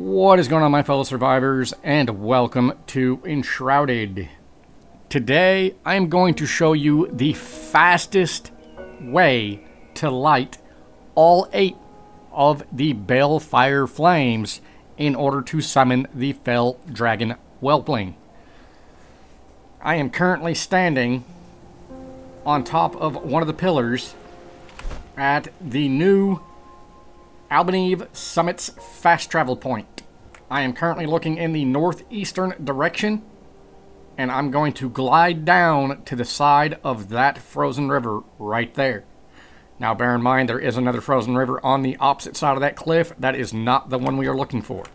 What is going on, my fellow survivors, and welcome to Enshrouded. Today I am going to show you the fastest way to light all 8 of the Balefire flames in order to summon the Fell Dragon Whelpling. I am currently standing on top of one of the pillars at the new Uppbeat Summit's fast travel point. I am currently looking in the northeastern direction, and I'm going to glide down to the side of that frozen river right there. Now bear in mind there is another frozen river on the opposite side of that cliff. That is not the one we are looking for.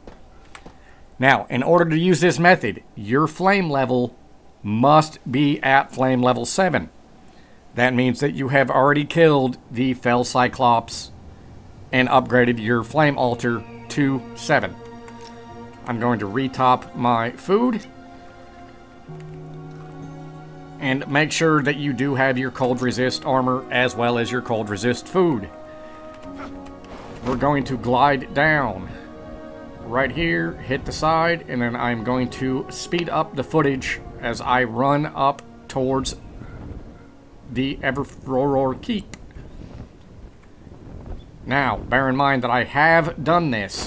Now, in order to use this method, your flame level must be at flame level 7. That means that you have already killed the Fell Cyclops and upgraded your flame altar to 7. I'm going to retop my food and make sure that you do have your cold resist armor as well as your cold resist food. We're going to glide down right here, hit the side, and then I'm going to speed up the footage as I run up towards the Enshrouded Keep. Now, bear in mind that I have done this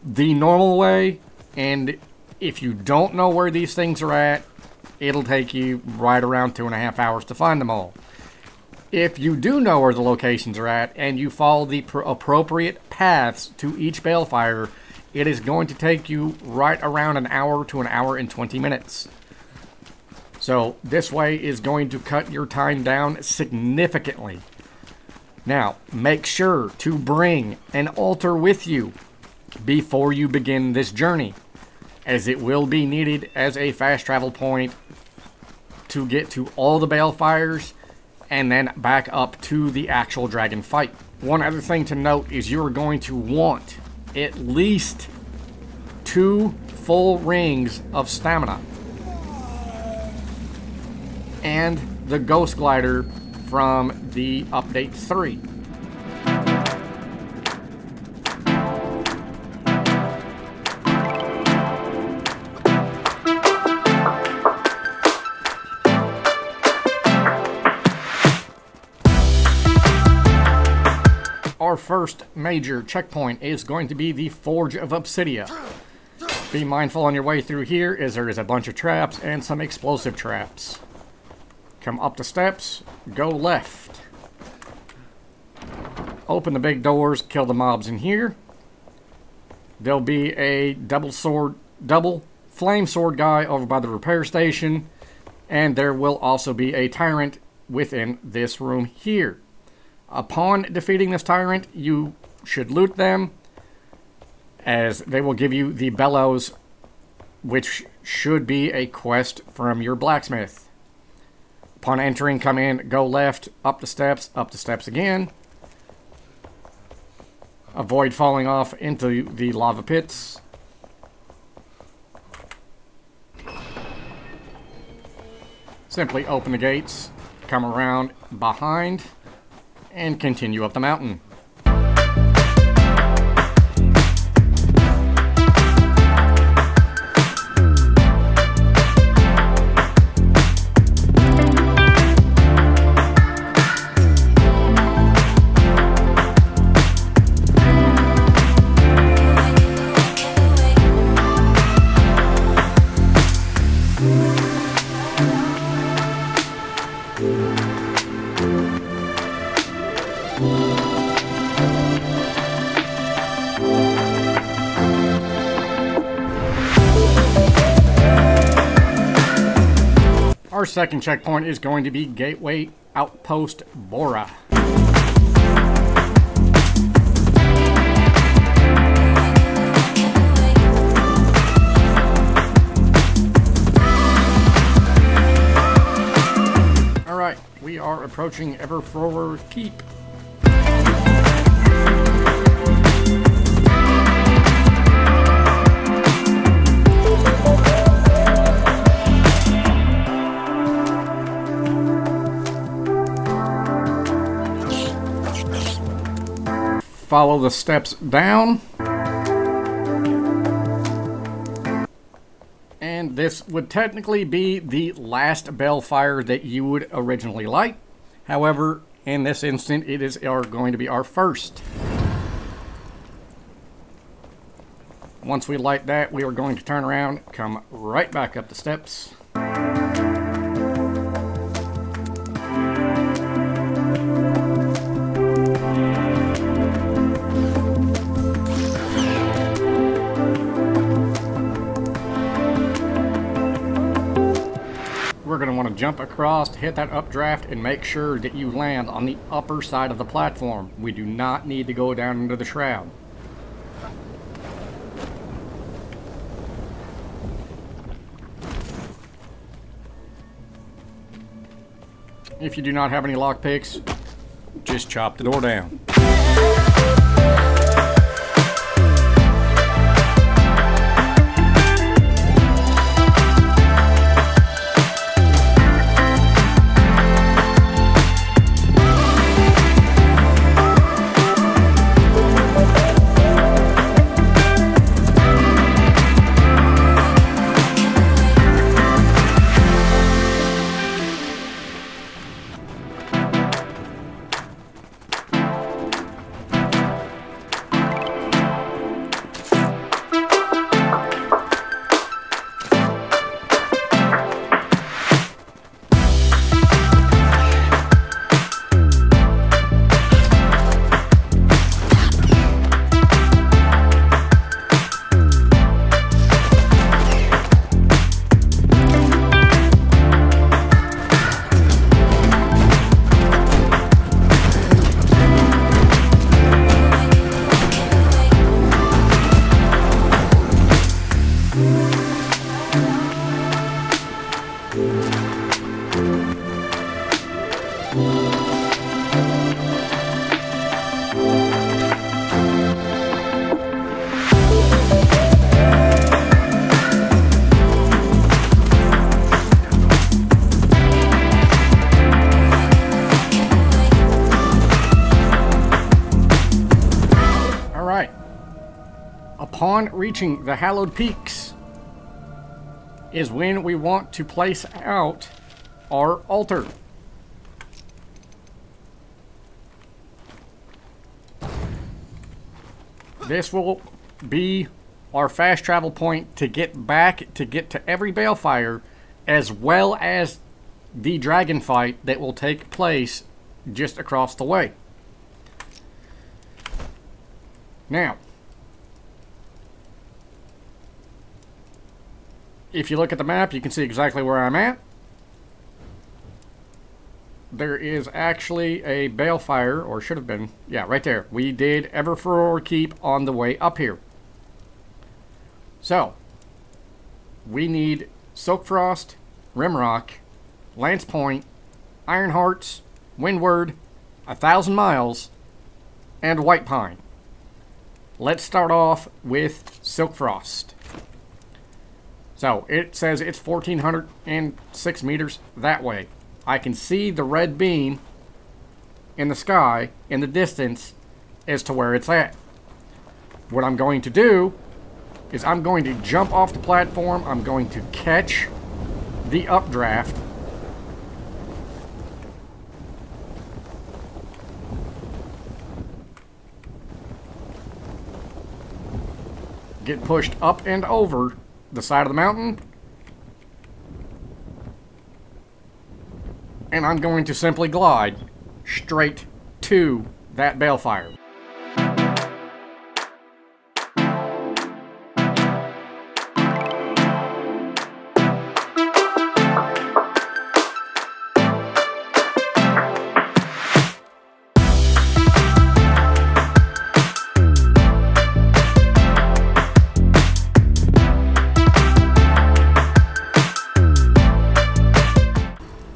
the normal way, and if you don't know where these things are at, it'll take you right around 2.5 hours to find them all. If you do know where the locations are at, and you follow the appropriate paths to each Balefire, it is going to take you right around an hour to an hour and 20 minutes. So, this way is going to cut your time down significantly. Now, make sure to bring an altar with you before you begin this journey, as it will be needed as a fast travel point to get to all the Balefires and then back up to the actual dragon fight. One other thing to note is you are going to want at least 2 full rings of stamina and the Ghost Glider from the Update 3. Our first major checkpoint is going to be the Forge of Obsidia. Be mindful on your way through here, as there is a bunch of traps and some explosive traps. Come up the steps, go left. Open the big doors, kill the mobs in here. There'll be a double flame sword guy over by the repair station, and there will also be a tyrant within this room here. Upon defeating this tyrant, you should loot them, as they will give you the bellows, which should be a quest from your blacksmith. Upon entering, come in, go left, up the steps again. Avoid falling off into the lava pits. Simply open the gates, come around behind, and continue up the mountain. Our second checkpoint is going to be Gateway Outpost Bora. Alright, we are approaching Enshrouded Keep. Follow the steps down. This would technically be the last balefire that you would originally light. However, in this instant, it is going to be our first. Once we light that, we are going to turn around, come right back up the steps. We're going to want to jump across, hit that updraft, and make sure that you land on the upper side of the platform. We do not need to go down into the shroud. If you do not have any lockpicks, just chop the door down. Upon reaching the Hallowed Peaks is when we want to place out our altar. This will be our fast travel point to get back, to get to every balefire, as well as the dragon fight that will take place just across the way. Now, if you look at the map, you can see exactly where I'm at. There is actually a balefire, or should have been, yeah, right there. We did Everfuror Keep on the way up here. So, we need Silkfrost, Rimrock, Lance Point, Iron Hearts, Windward, 1,000 Miles, and White Pine. Let's start off with Silkfrost. So, it says it's 1,406 meters that way. I can see the red beam in the sky in the distance as to where it's at. What I'm going to do is I'm going to jump off the platform. I'm going to catch the updraft. Get pushed up and over the side of the mountain, and I'm going to simply glide straight to that balefire.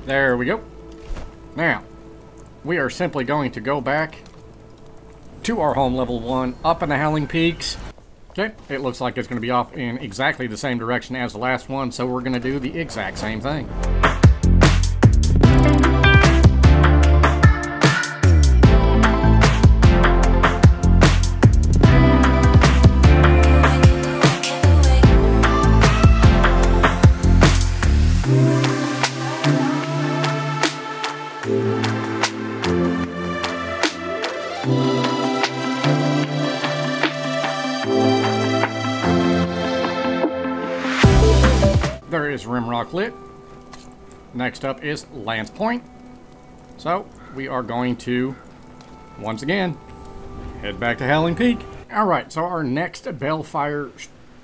There we go. Now, we are simply going to go back to our home level 1 up in the Howling Peaks. Okay, it looks like it's going to be off in exactly the same direction as the last one, so we're going to do the exact same thing. Rimrock lit. Next up is Lance Point. So, we are going to, once again, head back to Howling Peak. Alright, so our next Balefire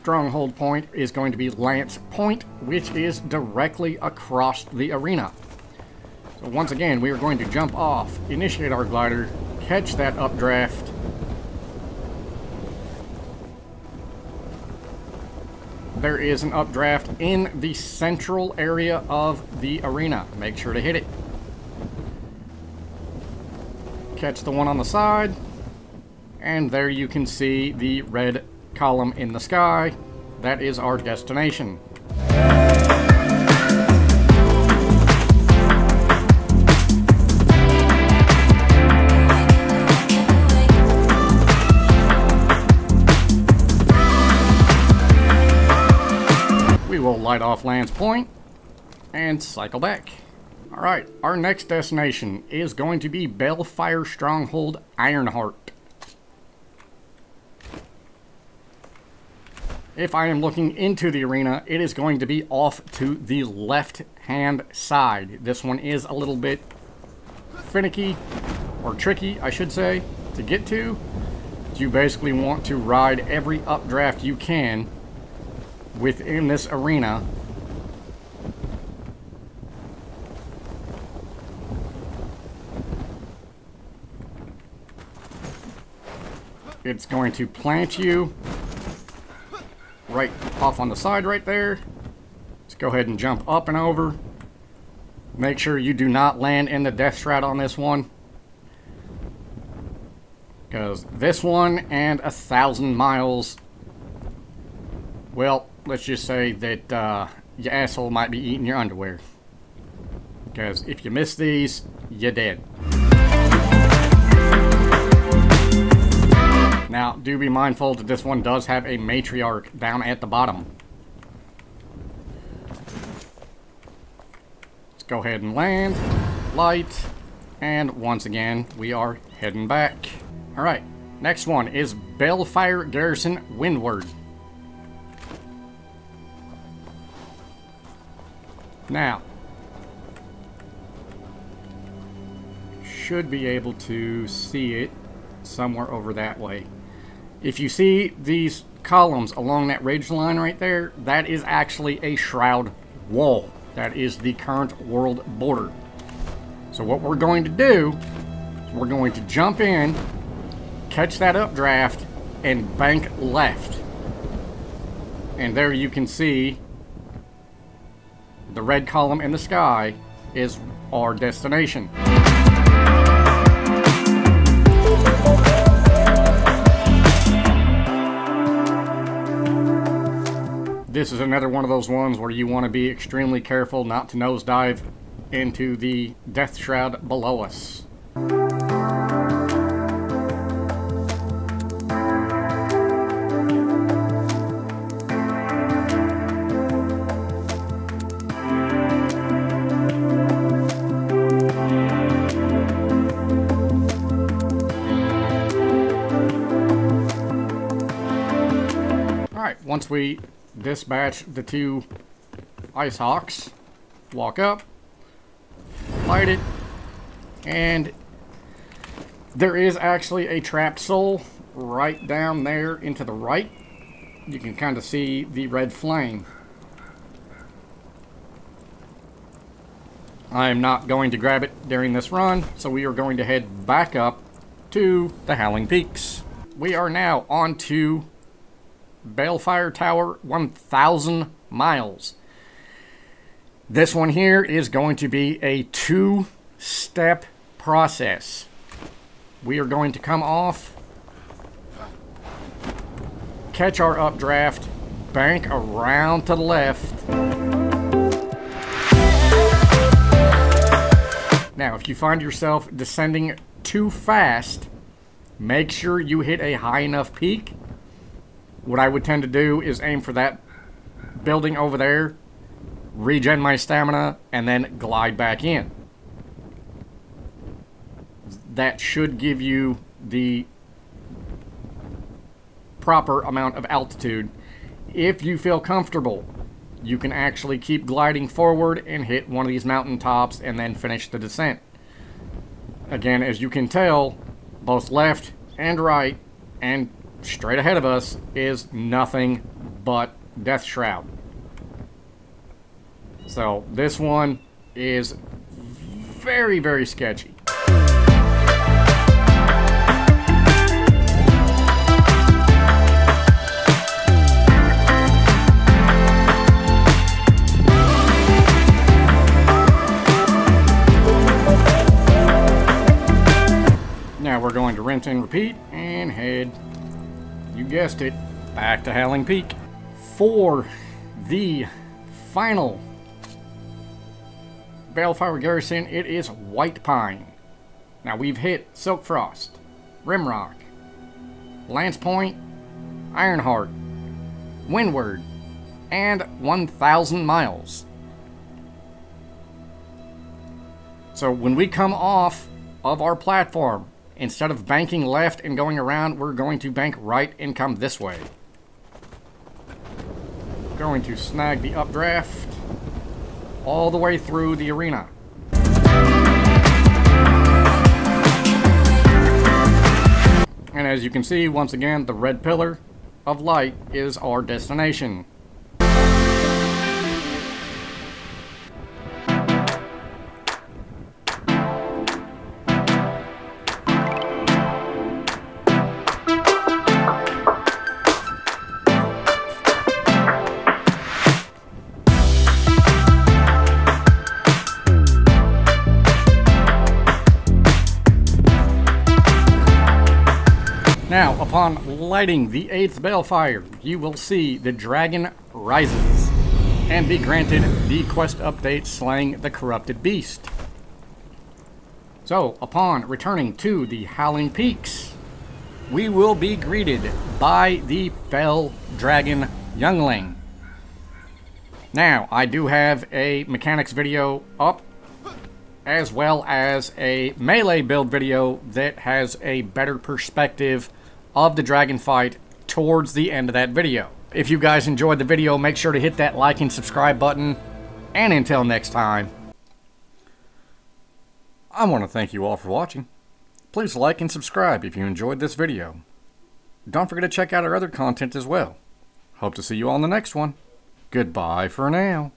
stronghold point is going to be Lance Point, which is directly across the arena. So once again, we are going to jump off, initiate our glider, catch that updraft. There is an updraft in the central area of the arena. Make sure to hit it. Catch the one on the side. And there you can see the red column in the sky. That is our destination. We will light off Lance Point and cycle back. Alright, our next destination is going to be Balefire Stronghold Ironheart. If I am looking into the arena, it is going to be off to the left-hand side. This one is a little bit finicky, or tricky, I should say, to get to. You basically want to ride every updraft you can within this arena. It's going to plant you right off on the side right there. Let's go ahead and jump up and over. Make sure you do not land in the death shroud on this one, because this one and 1,000 miles, well, let's just say that your asshole might be eating your underwear, because if you miss these, you're dead. Now, do be mindful that this one does have a matriarch down at the bottom. Let's go ahead and land, light, and once again, we are heading back. Alright, next one is Balefire Garrison Windward. Now, should be able to see it somewhere over that way. If you see these columns along that ridge line right there, that is actually a shroud wall. That is the current world border. So what we're going to do, we're going to jump in, catch that updraft, and bank left. And there you can see the red column in the sky is our destination. This is another one of those ones where you want to be extremely careful not to nosedive into the death shroud below us. Alright, once we dispatch the two Ice Hawks, walk up, light it, and there is actually a trapped soul right down there into the right. You can kind of see the red flame. I am not going to grab it during this run, so we are going to head back up to the Howling Peaks. We are now on to Balefire Tower 1,000 miles. This one here is going to be a two-step process. We are going to come off, catch our updraft, bank around to the left. Now, if you find yourself descending too fast, make sure you hit a high enough peak. What I would tend to do is aim for that building over there, regen my stamina, and then glide back in. That should give you the proper amount of altitude. If you feel comfortable you can actually keep gliding forward and hit one of these mountain tops and then finish the descent. Again, as you can tell, both left and right and straight ahead of us is nothing but Death Shroud. So this one is very, very sketchy. Now we're going to rinse and repeat and head, you guessed it, back to Howling Peak for the final Balefire garrison. It is White Pine. Now we've hit Silk Frost, Rimrock, Lance Point, Ironheart, Windward, and 1,000 miles. So when we come off of our platform, instead of banking left and going around, we're going to bank right and come this way. Going to snag the updraft all the way through the arena. And as you can see, once again, the red pillar of light is our destination. Now, upon lighting the 8th Balefire, you will see the dragon rises and be granted the quest update Slaying the Corrupted Beast. So, upon returning to the Howling Peaks, we will be greeted by the Fell Dragon Youngling. Now, I do have a mechanics video up, as well as a melee build video that has a better perspective of the dragon fight towards the end of that video. If you guys enjoyed the video, make sure to hit that like and subscribe button. And until next time, I want to thank you all for watching. Please like and subscribe if you enjoyed this video. Don't forget to check out our other content as well. Hope to see you all in the next one. Goodbye for now.